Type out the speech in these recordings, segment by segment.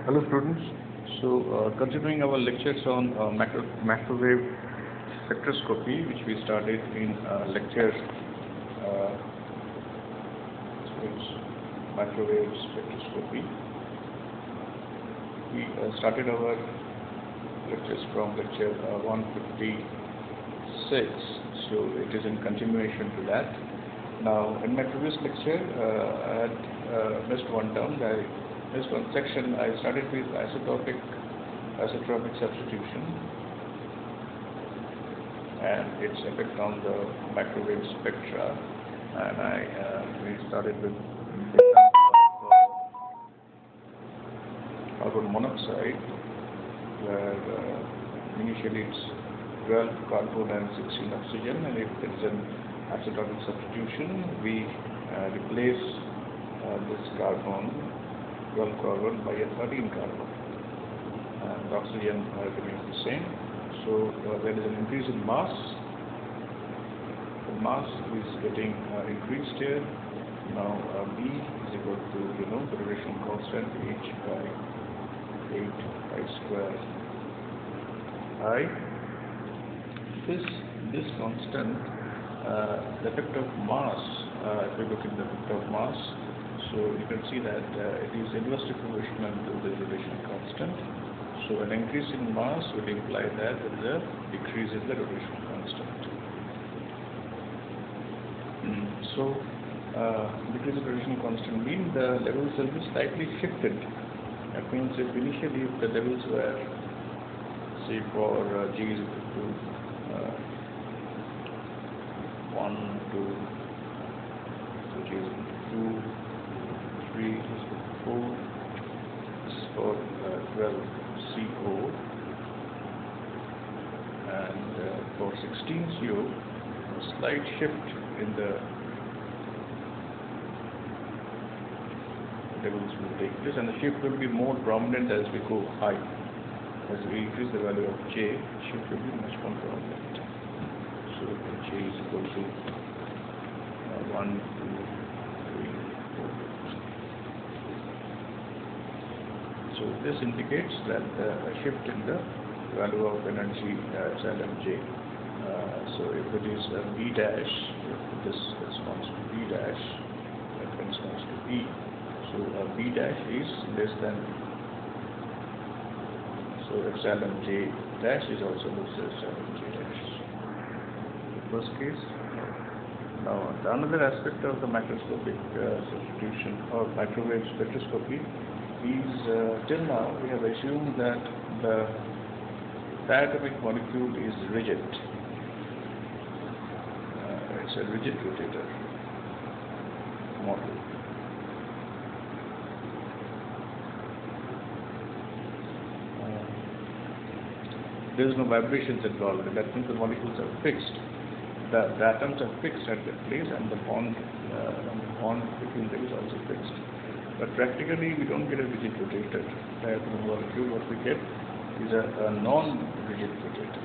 Hello students. Continuing our lectures on microwave spectroscopy, which we started in lecture uh, microwave spectroscopy. We started our lectures from lecture 156, so it is in continuation to that. Now, in my previous lecture, I had missed one term. This one section I started with isotropic substitution and its effect on the microwave spectra, and we started with carbon monoxide, where initially it's 12 carbon and 16 oxygen, and if there is an isotopic substitution, we replace this carbon, 12 carbon, by a 13 carbon, and the oxygen remains the same. So there is an increase in mass. The mass is getting increased here. Now B is equal to the rotation constant H by 8 pi square I. This constant, the effect of mass, if you look at the effect of mass, so you can see that it is inversely proportional to the rotation constant. So an increase in mass would imply that there is a decrease in the rotation constant. So decrease in rotation constant means the levels will be slightly shifted. That means if initially if the levels were, say, for G is equal to 1, 2, so G is equal to 2, 3, 4, this is for 12 CO, and for 16 CO, a slight shift in the levels will take place, and the shift will be more prominent as we go high. As we increase the value of J, shift will be much more prominent. So J is equal to 1, 2, 3, 4. So this indicates that a shift in the value of energy epsilon J. So if it is B dash, if this corresponds to B dash, that corresponds to E. So B dash is less than, so epsilon J dash is also less than epsilon J dash. The first case. Now, another aspect of the microscopic substitution or microwave spectroscopy is, till now we have assumed that the diatomic molecule is rigid. It's a rigid rotator model. There is no vibrations involved. That means the molecules are fixed. The atoms are fixed at their place, and the bond between them is also fixed. But practically, we don't get a rigid rotator diatomic molecule. What we get is a non-rigid rotator.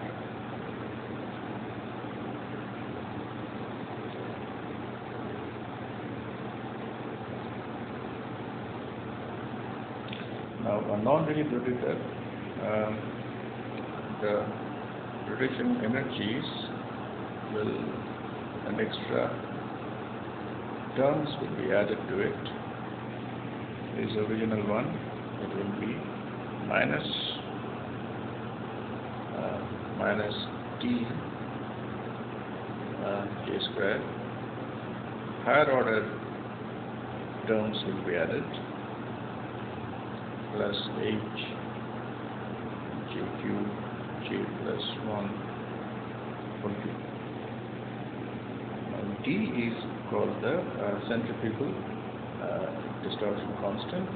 Now, a non-rigid rotator, the rotation energies an extra terms will be added to it. There is original one. It will be minus T J square. Higher order terms will be added, plus H J cube J plus 1 whole cube. D is called the centrifugal distortion constant.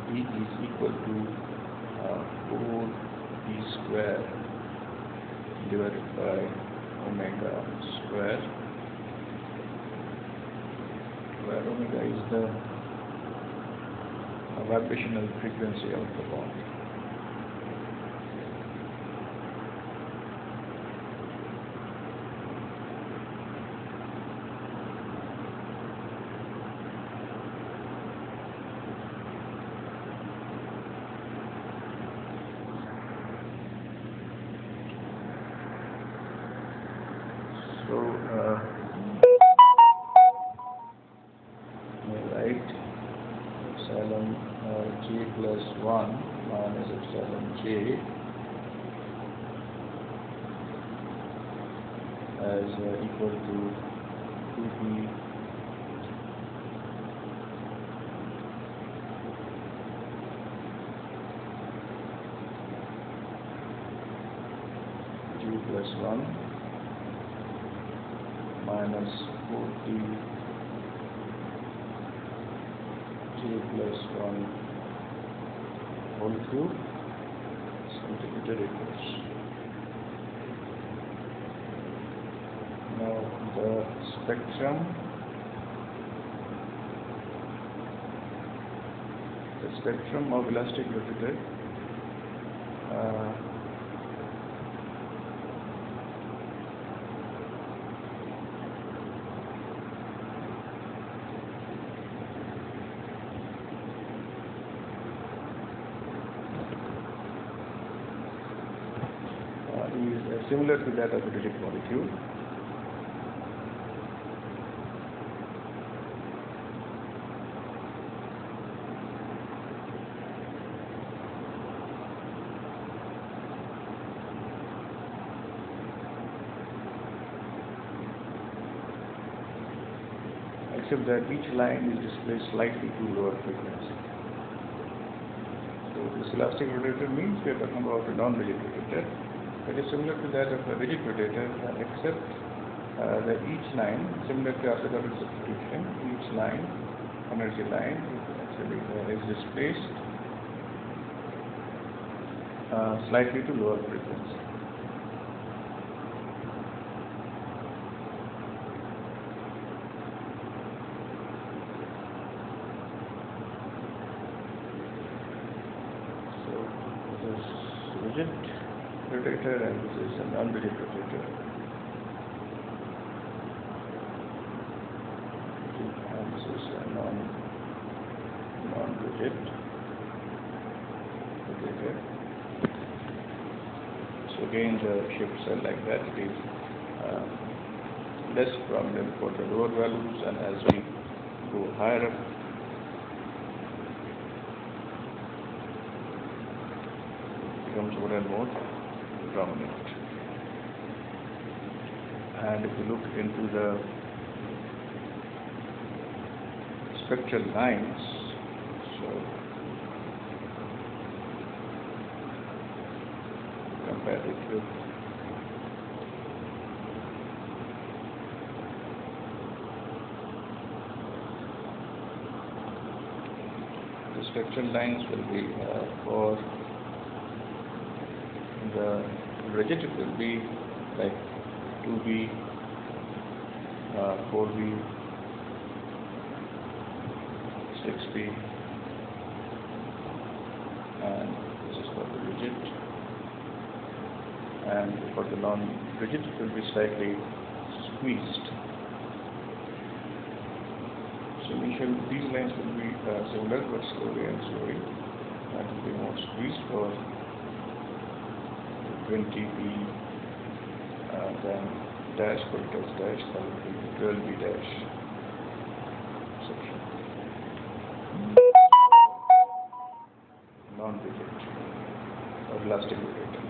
D is equal to 4 d square divided by omega square, where omega is the vibrational frequency of the bond. So, write epsilon j plus 1 minus epsilon j as equal to 2p j plus 1 minus 4t j plus 1 whole cube centimeter inverse. Now the spectrum of elastic rotator is similar to that of a rigid molecule. Except that each line is displaced slightly to lower frequency. So this elastic rotator means we are talking about a non-rigid rotator. It is similar to that of a rigid rotator, except that each line, similar to asymptotic substitution, each line, energy line, actually is displaced slightly to lower frequency. So this is rigid rotator and this is a non-rigid rotator. And this is a non-rigid rotator. So again the shapes are like that. It is less prominent for the lower values, and as we go higher up, it becomes more and more prominent. And if you look into the spectral lines, so compare it with the spectral lines will be for the rigid, it will be like 2B, 4B, 6B, and this is for the rigid, and for the non-rigid it will be slightly squeezed. So initially these lines will be similar, but slowly and slowly it will be more squeezed for 20B, then dash, political dash, then 12B dash section. Non-rigid or elastic rotator.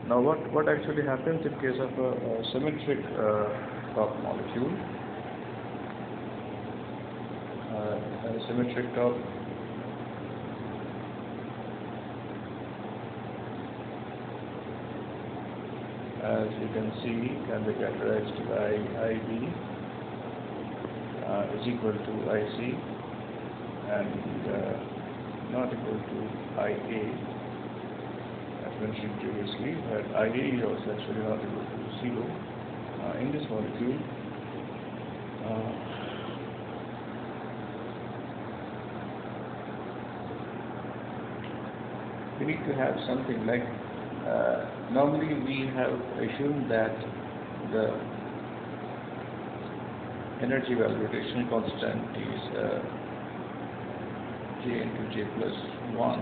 Now what actually happens in case of a symmetric top molecule? A symmetric top as you can see can be characterized by IB is equal to IC, and not equal to IA, as mentioned previously, where IA is also actually not equal to 0 in this molecule. We need to have something like, normally we have assumed that the energy value rotational constant is J into J plus 1,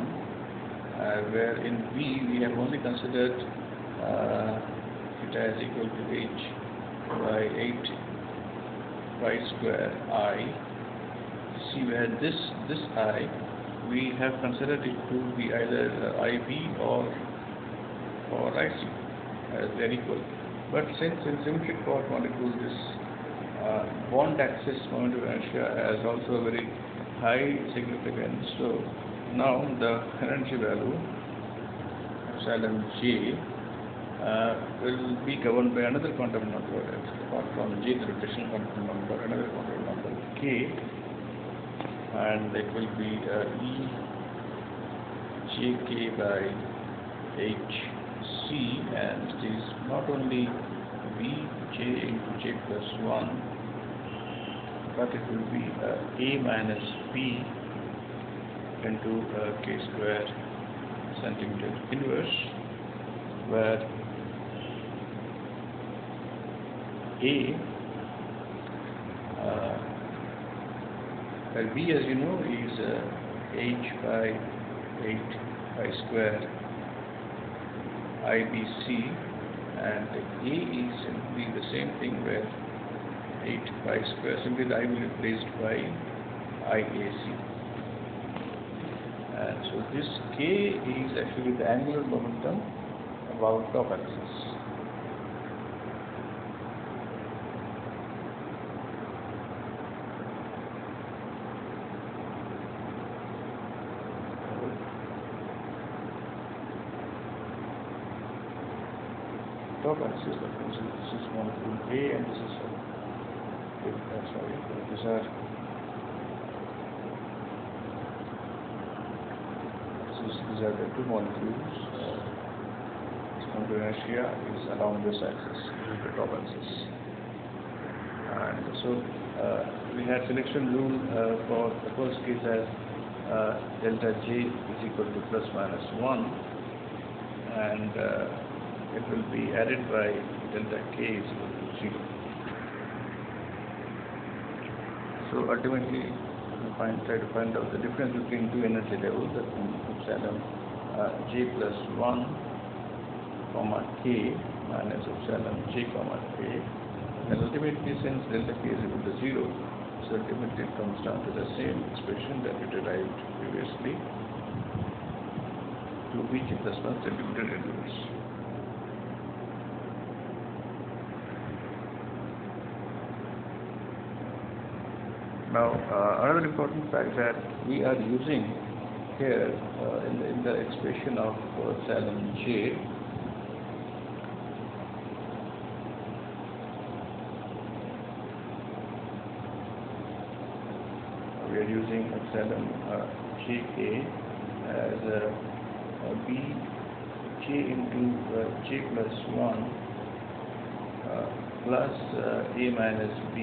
where in V we have only considered it as equal to H by 8 pi square I. See, where this I we have considered it to be either IB or IC as they're equal. But since in symmetric quark molecule this bond axis moment of inertia has also a very high significance, so now the energy value epsilon J will be governed by another quantum number, apart from J, the rotational quantum number, another quantum number K, and it will be E jk by hc, and it is not only Vj into J plus 1, but it will be A minus B into K square centimeter inverse, where where B, as you know, is H by 8 pi square IBC, and A is simply the same thing, where 8 pi square, simply the I will be replaced by IAC. And so this K is actually the angular momentum about top axis. Top axis, that means this is molecule A and this is sorry, these are the two molecules. Moment of inertia is along this axis, this is the top axis. And so we had selection rule for the first case as delta J is equal to plus minus 1, and it will be added by delta K is equal to 0. So ultimately, we try to find out the difference between two energy levels, that means epsilon J plus 1 comma K minus epsilon J comma K, and ultimately, since delta K is equal to 0, so ultimately it comes down to the same expression that we derived previously, to Vj plus 1 centimeter inverse. Now, another important fact that we are using here in the expression of epsilon J, we are using epsilon Jk as Bj into J plus 1 plus A minus B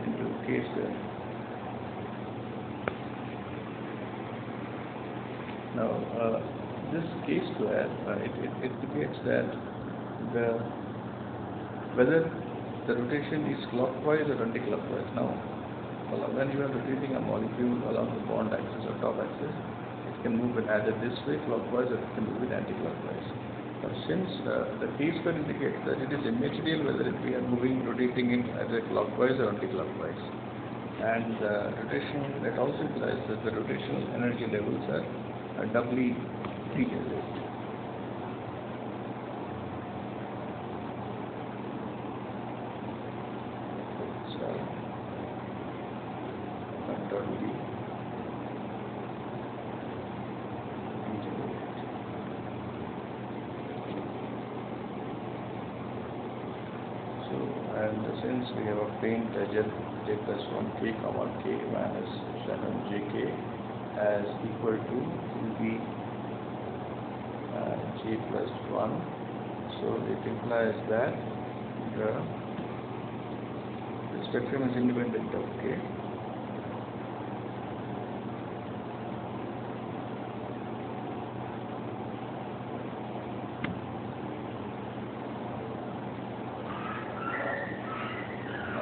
into K square. Now, this K square, it indicates that whether the rotation is clockwise or anti-clockwise. Now, when you are rotating a molecule along the bond axis or top axis, it can move in either this way, clockwise, or it can move in anti-clockwise. Since the K square indicates that it is immaterial whether we are rotating in either clockwise or anti-clockwise, and it also implies that the rotational energy levels are doubly degenerate. and since we have obtained j plus 1k comma k minus 7jk as equal to 2b j plus 1, so it implies that the spectrum is independent of k.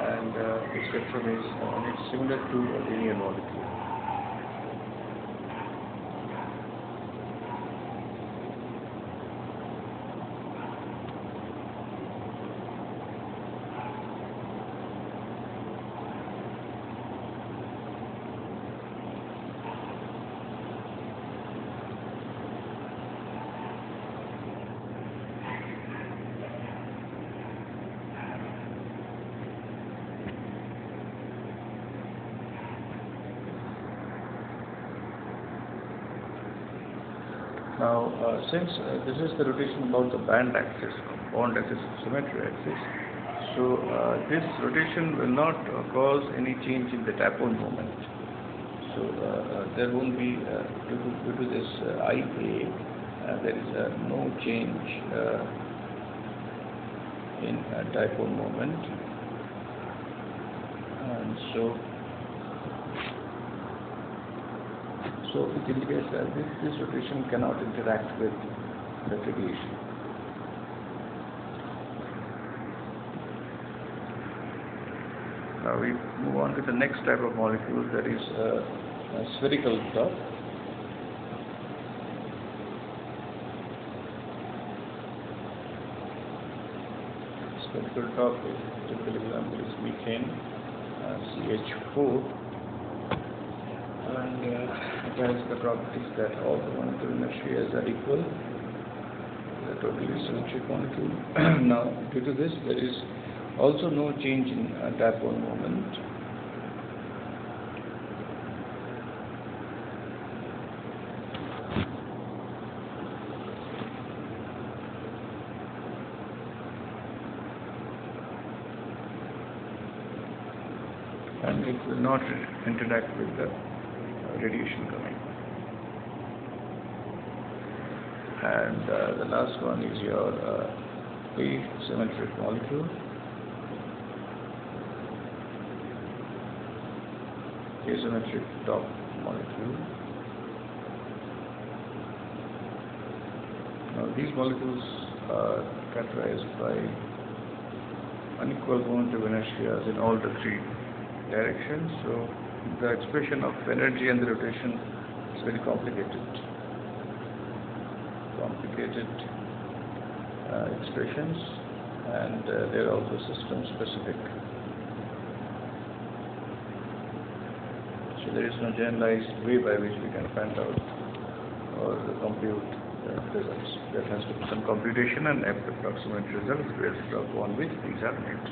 And the spectrum is it's similar to a linear molecule. Now, since this is the rotation about the band axis, bond axis, symmetry axis, so this rotation will not cause any change in the dipole moment. So there won't be, due to this IA, there is no change in dipole moment, and so it indicates that this rotation cannot interact with the radiation. Now we move on to the next type of molecule, that is a spherical top. Spherical top, a typical example is methane, CH4. And it has the properties that all the molecular inertias are equal, the totally symmetric molecule. Now, due to this, there is also no change in dipole moment. And it will not interact with the radiation coming. And the last one is your asymmetric molecule. Asymmetric top molecule. Now these molecules are characterized by unequal moment of inertias in all the three directions. So the expression of energy and the rotation is very complicated expressions, and they are also system specific. So there is no generalized way by which we can find out or compute results. There has to be some computation and approximate results based upon which these are made.